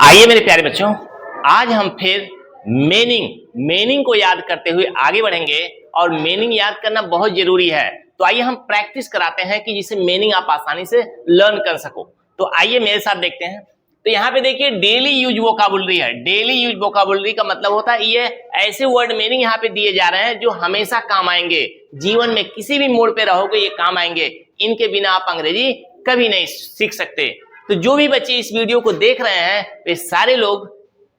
आइए मेरे प्यारे बच्चों, आज हम फिर मीनिंग को याद करते हुए आगे बढ़ेंगे और मीनिंग याद करना बहुत जरूरी है। तो आइए हम प्रैक्टिस कराते हैं कि जिससे मीनिंग आप आसानी से लर्न कर सको। तो आइए मेरे साथ देखते हैं। तो यहाँ पे देखिए डेली यूज वोकाबुलरी है। डेली यूज वोकाबुलरी का मतलब होता है ये ऐसे वर्ड मीनिंग यहाँ पे दिए जा रहे हैं जो हमेशा काम आएंगे, जीवन में किसी भी मोड़ पे रहोगे ये काम आएंगे। इनके बिना आप अंग्रेजी कभी नहीं सीख सकते। तो जो भी बच्चे इस वीडियो को देख रहे हैं वे सारे लोग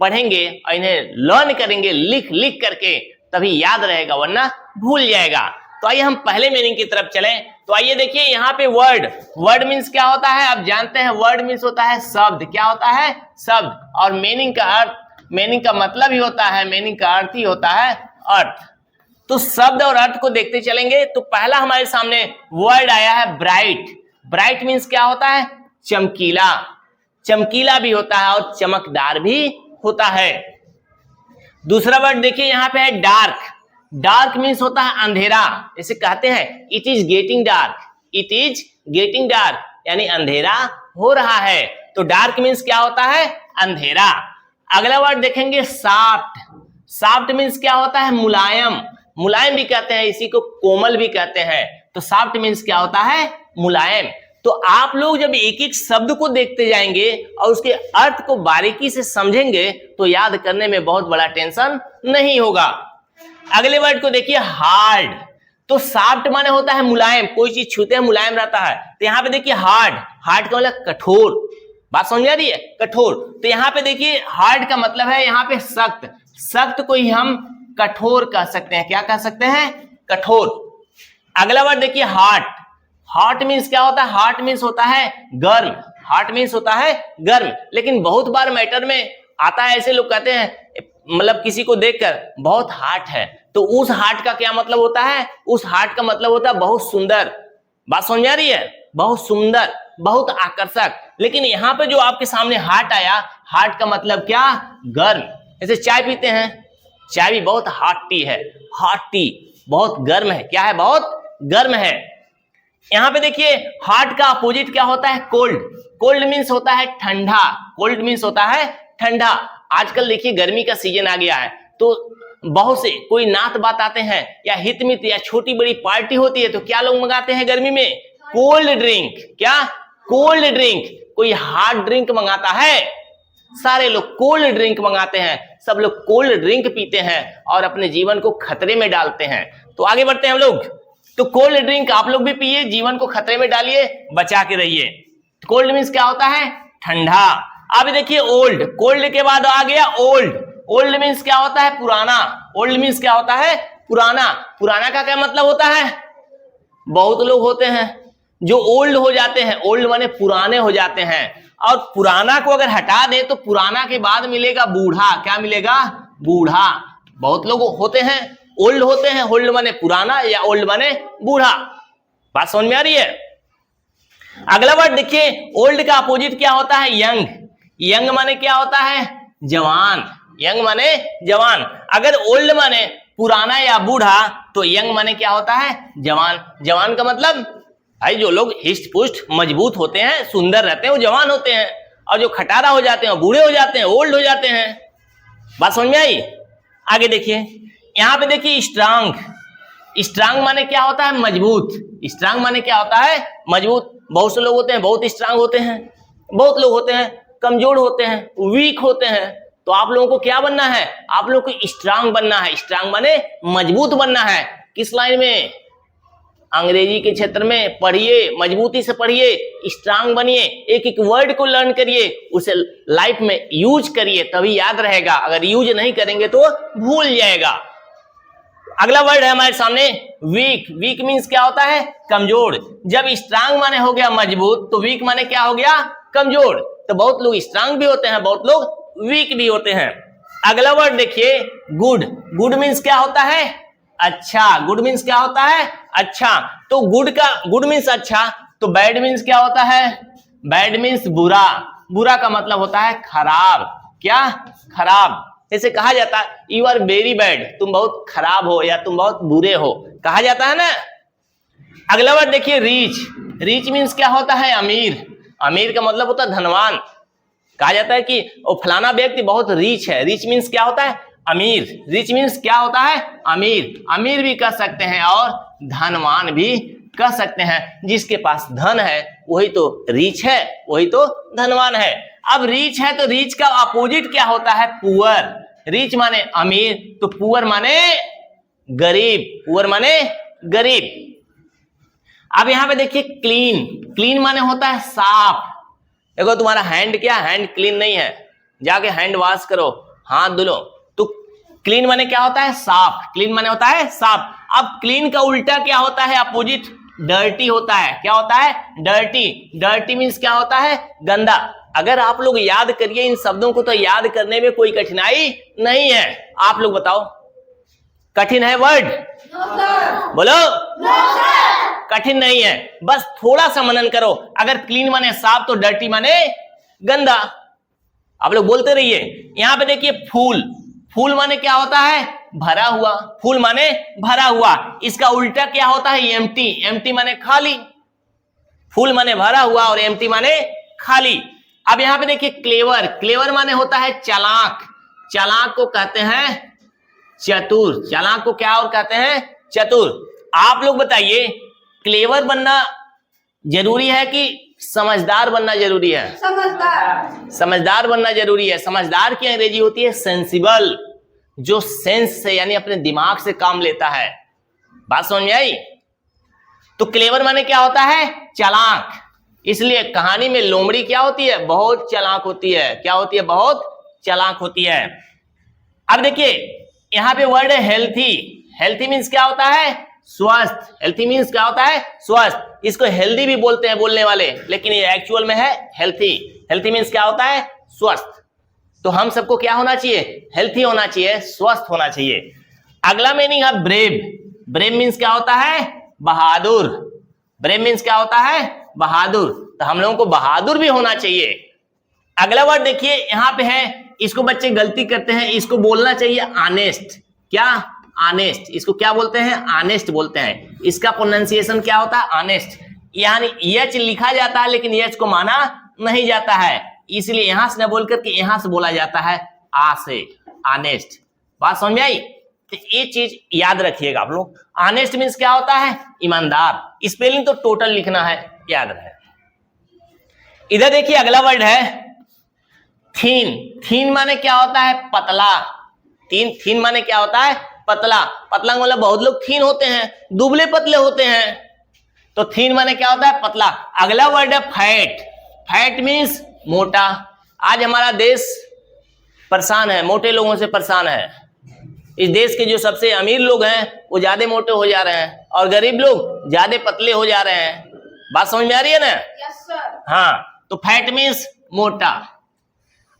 पढ़ेंगे और इन्हें लर्न करेंगे लिख लिख करके, तभी याद रहेगा, वरना भूल जाएगा। तो आइए हम पहले मीनिंग की तरफ चलें। तो आइए देखिए यहाँ पे वर्ड मीन्स क्या होता है, आप जानते हैं वर्ड मीन्स होता है शब्द। क्या होता है? शब्द। और मीनिंग का अर्थ, मीनिंग का मतलब ही होता है, मीनिंग का अर्थ ही होता है अर्थ। तो शब्द और अर्थ को देखते चलेंगे। तो पहला हमारे सामने वर्ड आया है ब्राइट। ब्राइट मीन्स क्या होता है? चमकीला। चमकीला भी होता है और चमकदार भी होता है। दूसरा वर्ड देखिए यहाँ पे है डार्क। डार्क मीन्स होता है अंधेरा। इसे कहते हैं it is getting dark. It is getting dark यानी अंधेरा हो रहा है। तो डार्क मीन्स क्या होता है? अंधेरा। अगला वर्ड देखेंगे सॉफ्ट। सॉफ्ट मीन्स क्या होता है? मुलायम। मुलायम भी कहते हैं, इसी को कोमल भी कहते हैं। तो सॉफ्ट मीन्स क्या होता है? मुलायम। तो आप लोग जब एक एक शब्द को देखते जाएंगे और उसके अर्थ को बारीकी से समझेंगे तो याद करने में बहुत बड़ा टेंशन नहीं होगा। अगले वर्ड को देखिए हार्ड। तो सॉफ्ट माने होता है मुलायम, कोई चीज छूते हैं मुलायम रहता है। तो यहाँ पे देखिए हार्ड। हार्ड का मतलब कठोर। बात समझ आ रही है? कठोर। तो यहाँ पे देखिए हार्ड का मतलब है यहाँ पे सख्त। सख्त को ही हम कठोर कह सकते हैं। क्या कह सकते हैं? कठोर। अगला वर्ड देखिए हॉट। हॉट मीन्स क्या होता है? हॉट मीन्स होता है गर्म। हॉट मीन्स होता है गर्म। लेकिन बहुत बार मैटर में आता है, ऐसे लोग कहते हैं मतलब किसी को देखकर बहुत हॉट है, तो उस हॉट का क्या मतलब होता है? उस हॉट का मतलब होता है बहुत सुंदर। बात समझ आ रही है? बहुत सुंदर, बहुत आकर्षक। लेकिन यहाँ पे जो आपके सामने हॉट आया, हॉट का मतलब क्या? गर्म। जैसे चाय पीते हैं, चाय भी बहुत हॉट टी है। हॉट टी बहुत गर्म है। क्या है? बहुत गर्म है। यहाँ पे देखिए हॉट का अपोजिट क्या होता है? कोल्ड। कोल्ड मीन्स होता है ठंडा। कोल्ड मीन्स होता है ठंडा। आजकल देखिए गर्मी का सीजन आ गया है, तो बहुत से कोई नात बात आते हैं या हित मित या छोटी बड़ी पार्टी होती है, तो क्या लोग मंगाते हैं गर्मी में? Cold drink. क्या? Cold drink. कोई हॉट ड्रिंक मंगाता है? सारे लोग कोल्ड ड्रिंक मंगाते हैं। सब लोग कोल्ड ड्रिंक पीते हैं और अपने जीवन को खतरे में डालते हैं। तो आगे बढ़ते हैं हम लोग। तो कोल्ड ड्रिंक आप लोग भी पिए, जीवन को खतरे में डालिए, बचा के रहिए। कोल्ड मीन्स क्या होता है? ठंडा। अब देखिए ओल्ड। कोल्ड के बाद आ गया ओल्ड। ओल्ड मीन्स क्या होता है? पुराना। ओल्ड मीन्स क्या होता है? पुराना। पुराना का क्या मतलब होता है? बहुत लोग होते हैं जो ओल्ड हो जाते हैं। ओल्ड माने पुराने हो जाते हैं। और पुराना को अगर हटा दे तो पुराना के बाद मिलेगा बूढ़ा। क्या मिलेगा? बूढ़ा। बहुत लोग होते हैं ओल्ड होते हैं। ओल्ड माने पुराना या ओल्ड माने बूढ़ा। बात समझ में आ रही है? अगला वर्ड देखिए ओल्ड का अपोजिट क्या होता है? यंग। यंग माने क्या होता है? जवान। यंग माने जवान। अगर ओल्ड माने पुराना या बूढ़ा तो यंग माने क्या होता है? जवान। जवान का मतलब भाई जो लोग हिस्ट पुष्ट मजबूत होते हैं, सुंदर रहते हैं, वो जवान होते हैं। और जो खटारा हो जाते हैं, बूढ़े हो जाते हैं, ओल्ड हो जाते हैं। बात समझ में आई? आगे देखिए यहाँ पे देखिए स्ट्रांग। स्ट्रांग माने क्या होता है? मजबूत। स्ट्रांग माने क्या होता है? मजबूत। बहुत से लोग होते हैं बहुत स्ट्रांग होते हैं, बहुत लोग होते हैं कमजोर होते हैं, वीक होते हैं। तो आप लोगों को क्या बनना है? आप लोगों को स्ट्रांग बनना है। स्ट्रांग माने मजबूत बनना है। किस लाइन में? अंग्रेजी के क्षेत्र में पढ़िए, मजबूती से पढ़िए, स्ट्रांग बनिए, एक एक वर्ड को लर्न करिए, उसे लाइफ में यूज करिए, तभी याद रहेगा। अगर यूज नहीं करेंगे तो भूल जाएगा। अगला वर्ड है हमारे सामने वीक। वीक मीन्स क्या होता है? कमजोर। जब स्ट्रांग माने हो गया मजबूत, तो वीक माने क्या हो गया? कमजोर। तो बहुत लोग स्ट्रांग भी होते हैं, बहुत लोग वीक भी होते हैं। अगला वर्ड देखिए गुड। गुड मीन्स क्या होता है? अच्छा। गुड मीन्स क्या होता है? अच्छा। तो गुड मीन्स अच्छा। तो बैड मीन्स क्या होता है? बैड मीन्स बुरा। बुरा का मतलब होता है खराब। क्या? खराब। जैसे कहा जाता है यू आर वेरी बैड, तुम बहुत खराब हो या तुम बहुत बुरे हो, कहा जाता है ना। अगला वर्ड देखिए रीच। रीच मीन्स क्या होता है? अमीर। अमीर का मतलब होता है धनवान। कहा जाता है कि वो फलाना व्यक्ति बहुत रिच है। रिच मीन्स क्या होता है? अमीर। रिच मीन्स क्या होता है? अमीर। अमीर भी कह सकते हैं और धनवान भी कह सकते हैं। जिसके पास धन है वही तो रिच है, वही तो धनवान है। अब रिच है तो रिच का अपोजिट क्या होता है? पुअर। रिच माने अमीर तो पुअर माने गरीब। पुअर माने गरीब। अब यहां पे देखिए क्लीन। क्लीन माने होता है साफ। देखो तुम्हारा हैंड क्या? हैंड क्लीन नहीं है, जाके हैंड वॉश करो, हाथ धुलो। तो क्लीन माने क्या होता है? साफ। क्लीन माने होता है साफ। अब क्लीन का उल्टा क्या होता है? अपोजिट डर्टी होता है। क्या होता है? डर्टी। डर्टी मीन्स क्या होता है? गंदा। अगर आप लोग याद करिए इन शब्दों को तो याद करने में कोई कठिनाई नहीं है। आप लोग बताओ, कठिन है वर्ड? बोलो। कठिन नहीं है, बस थोड़ा सा मनन करो। अगर क्लीन माने साफ तो डर्टी माने गंदा। आप लोग बोलते रहिए। यहां पे देखिए फूल। फूल माने क्या होता है? भरा हुआ। फूल माने भरा हुआ। इसका उल्टा क्या होता है? एम्प्टी। एम्प्टी माने खाली। फूल माने भरा हुआ और एम्प्टी माने खाली। अब यहां पे देखिए क्लेवर। क्लेवर माने होता है चालाक। चालाक को कहते हैं चतुर। चालाक को क्या और कहते हैं? चतुर। आप लोग बताइए, क्लेवर बनना जरूरी है कि समझदार बनना जरूरी है? समझदार। समझदार बनना जरूरी है। समझदार की अंग्रेजी होती है सेंसिबल, जो सेंस से यानी अपने दिमाग से काम लेता है। बात समझ में आई? तो क्लेवर माने क्या होता है? चालाक। इसलिए कहानी में लोमड़ी क्या होती है? बहुत चालाक होती है। क्या होती है? बहुत चालाक होती है। अब देखिए यहां पे वर्ड है हेल्थी। हेल्थी मीन्स क्या होता है? स्वस्थ। हेल्थी मीन्स क्या होता है? स्वस्थ। इसको हेल्दी भी बोलते हैं बोलने वाले, लेकिन ये एक्चुअल में है हेल्थी। हेल्थी मीन्स क्या होता है? स्वस्थ। तो हम सबको क्या होना चाहिए? हेल्थी होना चाहिए, स्वस्थ होना चाहिए। अगला मीनिंग है ब्रेव। ब्रेव मीन्स क्या होता है? बहादुर। ब्रेव मीन्स क्या होता है? बहादुर। तो हम लोगों को बहादुर भी होना चाहिए। अगला वर्ड देखिए यहां पे है, इसको बच्चे गलती करते हैं, इसको बोलना चाहिए ऑनेस्ट। क्या? ऑनेस्ट। इसको क्या बोलते हैं? ऑनेस्ट बोलते हैं। इसका प्रोनाउंसिएशन क्या होता है? ऑनेस्ट। यानी एच लिखा जाता है लेकिन एच को माना नहीं जाता है, इसलिए यहां से न बोल करके यहां से बोला जाता है आ से, ऑनेस्ट। बात समझ में आई? तो ये चीज याद रखिएगा आप लोग। ऑनेस्ट मीन्स क्या होता है? ईमानदार। स्पेलिंग तो टोटल लिखना है, याद रहे। इधर देखिए अगला वर्ड है थीन। थीन माने क्या होता है? पतला। थीन माने क्या होता है? पतला। पतला मतलब बहुत लोग थीन होते हैं, दुबले पतले होते हैं। तो थीन माने क्या होता है? पतला। अगला वर्ड है फैट। फैट मीन्स मोटा। आज हमारा देश परेशान है, मोटे लोगों से परेशान है। इस देश के जो सबसे अमीर लोग हैं वो ज्यादा मोटे हो जा रहे हैं और गरीब लोग ज्यादा पतले हो जा रहे हैं। बात समझ में आ रही है ना? Yes sir. हाँ, तो फैट मीन्स मोटा।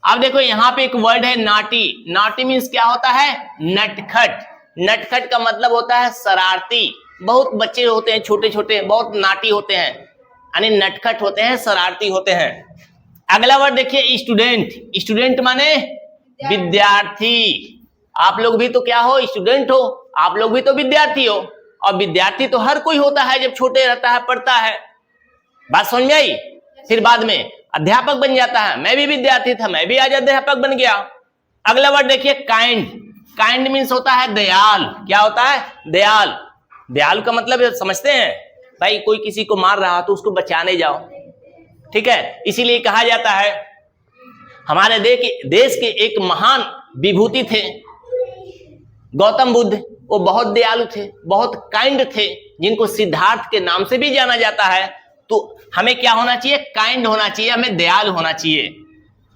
अब देखो यहाँ पे एक वर्ड है नाटी। नाटी मीन्स क्या होता है? नटखट। नटखट का मतलब होता है शरारती। बहुत बच्चे होते हैं छोटे छोटे, बहुत नाटी होते हैं, यानी नटखट होते हैं, शरारती होते हैं। अगला वर्ड देखिए स्टूडेंट। स्टूडेंट माने विद्यार्थी। आप लोग भी तो क्या हो? स्टूडेंट हो। आप लोग भी तो विद्यार्थी हो, और विद्यार्थी तो हर कोई होता है जब छोटे रहता है, पढ़ता है। बात समझ में आई? फिर बाद में अध्यापक बन जाता है। मैं भी विद्यार्थी था, मैं भी आज अध्यापक बन गया। अगला वर्ड देखिए काइंड। काइंड मीन्स होता है दयाल। क्या होता है? दयाल। दयाल का मतलब समझते हैं भाई? कोई किसी को मार रहा तो उसको बचाने जाओ, ठीक है? इसीलिए कहा जाता है, हमारे देश के एक महान विभूति थे गौतम बुद्ध। वो बहुत दयालु थे, बहुत काइंड थे, जिनको सिद्धार्थ के नाम से भी जाना जाता है। तो हमें क्या होना चाहिए? काइंड होना चाहिए, हमें दयालु होना चाहिए।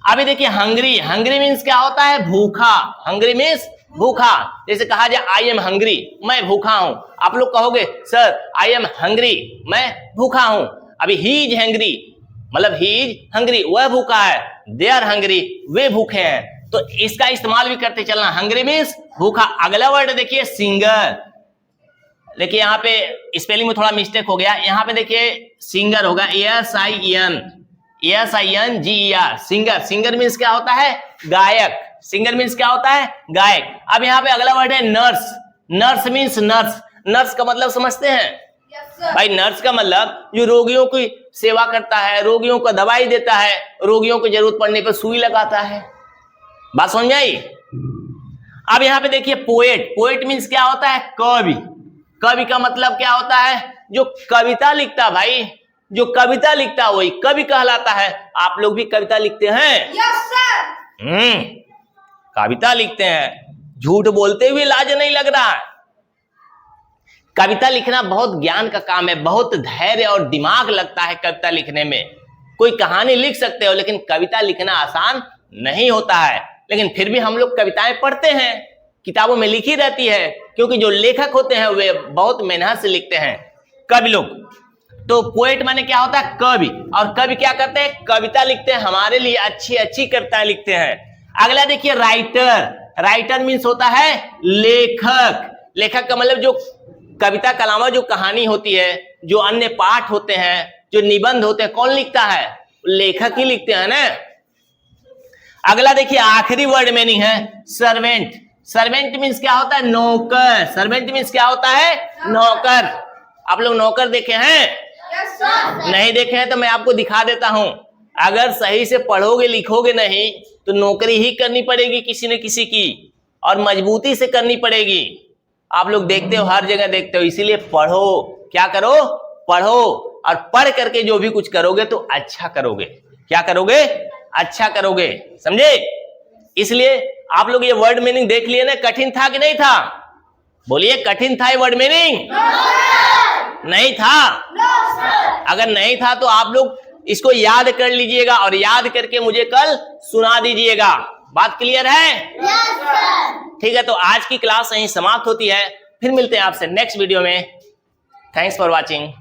अभी देखिए हंग्री। हंग्री मीन्स क्या होता है? भूखा। हंग्री मीन्स भूखा। जैसे कहा जाए आई एम हंग्री, मैं भूखा हूं। आप लोग कहोगे सर आई एम हंग्री, मैं भूखा हूं। अभी ही इज हंग्री मतलब ही इज हंग्री, वह भूखा है। दे आर हंग्री, वे भूखे हैं। तो इसका इस्तेमाल भी करते चलना। हंग्री मीन्स भूखा। अगला वर्ड देखिए सिंगर। देखिए यहाँ पे स्पेलिंग में थोड़ा मिस्टेक हो गया। यहाँ पे देखिए सिंगर होगा SIN सिंगर। सिंगर मीन्स क्या होता है? गायक। सिंगर मीन्स क्या होता है? गायक। अब यहाँ पे अगला वर्ड है nurse. Nurse means nurse. Nurse का मतलब समझते हैं? भाई नर्स का मतलब जो रोगियों की सेवा करता है, रोगियों को दवाई देता है, रोगियों को जरूरत पड़ने पर सुई लगाता है। बात समझ आई? अब यहां पे देखिए पोएट। पोएट मीन्स क्या होता है? कवि। कवि का मतलब क्या होता है? जो कविता लिखता भाई, जो कविता लिखता वही कवि कहलाता है। आप लोग भी कविता लिखते हैं? Yes sir. कविता लिखते हैं, झूठ बोलते हुए लाज नहीं लग रहा है। कविता लिखना बहुत ज्ञान का काम है, बहुत धैर्य और दिमाग लगता है कविता लिखने में। कोई कहानी लिख सकते हो लेकिन कविता लिखना आसान नहीं होता है। लेकिन फिर भी हम लोग कविताएं पढ़ते हैं, किताबों में लिखी रहती है, क्योंकि जो लेखक होते हैं वे बहुत मेहनत से लिखते हैं, कवि लोग। तो पोएट माने क्या होता है? कवि। और कवि क्या करते हैं? कविता लिखते हैं, हमारे लिए अच्छी अच्छी कविताएं लिखते हैं। अगला देखिए राइटर। राइटर मीन्स होता है लेखक। लेखक का मतलब जो कविता के अलावा जो कहानी होती है, जो अन्य पाठ होते हैं, जो निबंध होते हैं, कौन लिखता है? लेखक ही लिखते हैं ना। अगला देखिए आखिरी वर्ड मीनिंग है सर्वेंट। सर्वेंट मीन्स क्या होता है? नौकर। सर्वेंट मीन्स क्या होता है? नौकर। आप लोग नौकर देखे हैं? Yes sir. नहीं देखे हैं तो मैं आपको दिखा देता हूं। अगर सही से पढ़ोगे लिखोगे नहीं तो नौकरी ही करनी पड़ेगी किसी न किसी की, और मजबूती से करनी पड़ेगी। आप लोग देखते हो, हर जगह देखते हो। इसीलिए पढ़ो। क्या करो? पढ़ो। और पढ़ करके जो भी कुछ करोगे तो अच्छा करोगे। क्या करोगे? अच्छा करोगे। समझे? इसलिए आप लोग ये वर्ड मीनिंग देख लिए ना। कठिन था कि नहीं था? बोलिए, कठिन था ये वर्ड मीनिंग? नहीं था? अगर नहीं था तो आप लोग इसको याद कर लीजिएगा और याद करके मुझे कल सुना दीजिएगा। बात क्लियर है? Yes sir. ठीक है, तो आज की क्लास यहीं समाप्त होती है। फिर मिलते हैं आपसे नेक्स्ट वीडियो में। Thanks for watching.